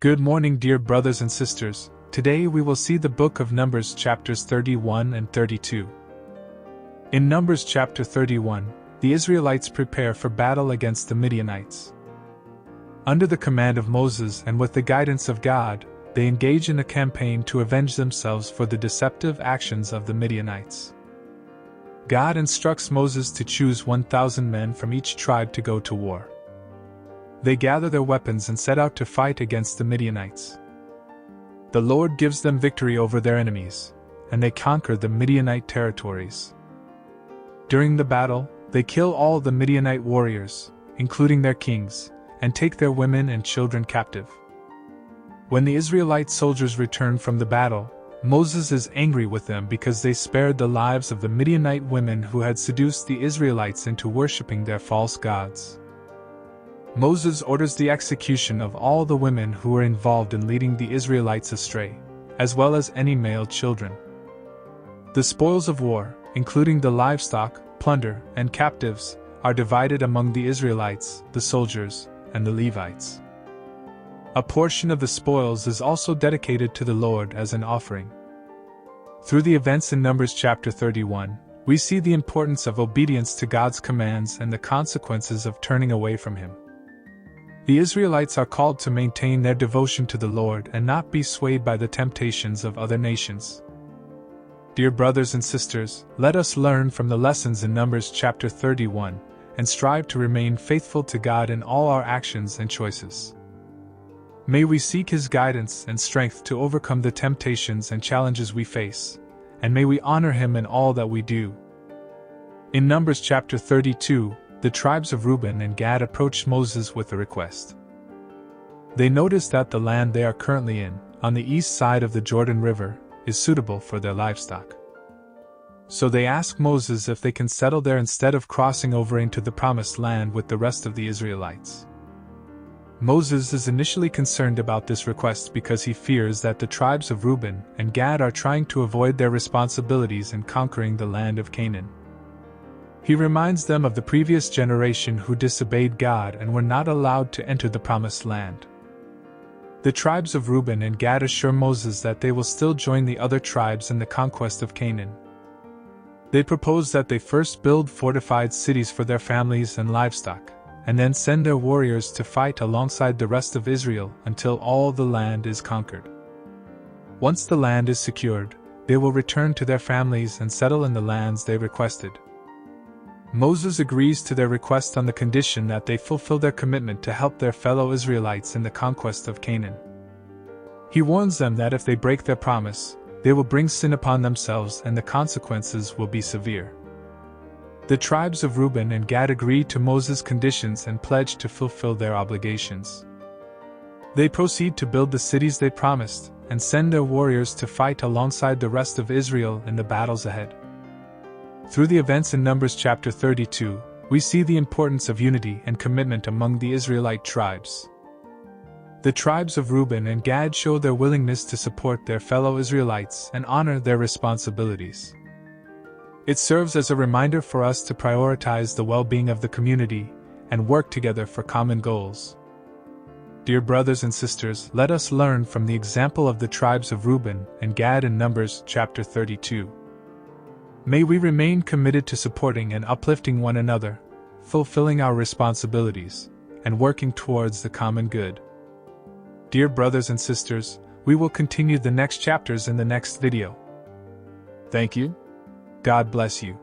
Good morning, dear brothers and sisters. Today we will see the book of Numbers chapters 31 and 32. In Numbers chapter 31, the Israelites prepare for battle against the Midianites. Under the command of Moses and with the guidance of God, they engage in a campaign to avenge themselves for the deceptive actions of the Midianites. God instructs Moses to choose 1,000 men from each tribe to go to war. They gather their weapons and set out to fight against the Midianites. The Lord gives them victory over their enemies, and they conquer the Midianite territories. During the battle, they kill all the Midianite warriors, including their kings, and take their women and children captive. When the Israelite soldiers return from the battle, Moses is angry with them because they spared the lives of the Midianite women who had seduced the Israelites into worshipping their false gods. Moses orders the execution of all the women who were involved in leading the Israelites astray, as well as any male children. The spoils of war, including the livestock, plunder, and captives, are divided among the Israelites, the soldiers, and the Levites. A portion of the spoils is also dedicated to the Lord as an offering. Through the events in Numbers chapter 31, we see the importance of obedience to God's commands and the consequences of turning away from Him. The Israelites are called to maintain their devotion to the Lord and not be swayed by the temptations of other nations. Dear brothers and sisters, let us learn from the lessons in Numbers chapter 31 and strive to remain faithful to God in all our actions and choices. May we seek His guidance and strength to overcome the temptations and challenges we face, and may we honor Him in all that we do. In Numbers chapter 32, the tribes of Reuben and Gad approached Moses with a request. They noticed that the land they are currently in, on the east side of the Jordan River, is suitable for their livestock. So they ask Moses if they can settle there instead of crossing over into the promised land with the rest of the Israelites. Moses is initially concerned about this request because he fears that the tribes of Reuben and Gad are trying to avoid their responsibilities in conquering the land of Canaan. He reminds them of the previous generation who disobeyed God and were not allowed to enter the promised land. The tribes of Reuben and Gad assure Moses that they will still join the other tribes in the conquest of Canaan. They propose that they first build fortified cities for their families and livestock, and then send their warriors to fight alongside the rest of Israel until all the land is conquered. Once the land is secured, they will return to their families and settle in the lands they requested. Moses agrees to their request on the condition that they fulfill their commitment to help their fellow Israelites in the conquest of Canaan. He warns them that if they break their promise, they will bring sin upon themselves and the consequences will be severe. The tribes of Reuben and Gad agree to Moses' conditions and pledge to fulfill their obligations. They proceed to build the cities they promised and send their warriors to fight alongside the rest of Israel in the battles ahead. Through the events in Numbers chapter 32, we see the importance of unity and commitment among the Israelite tribes. The tribes of Reuben and Gad show their willingness to support their fellow Israelites and honor their responsibilities. It serves as a reminder for us to prioritize the well-being of the community and work together for common goals. Dear brothers and sisters, let us learn from the example of the tribes of Reuben and Gad in Numbers chapter 32. May we remain committed to supporting and uplifting one another, fulfilling our responsibilities, and working towards the common good. Dear brothers and sisters, we will continue the next chapters in the next video. Thank you. God bless you.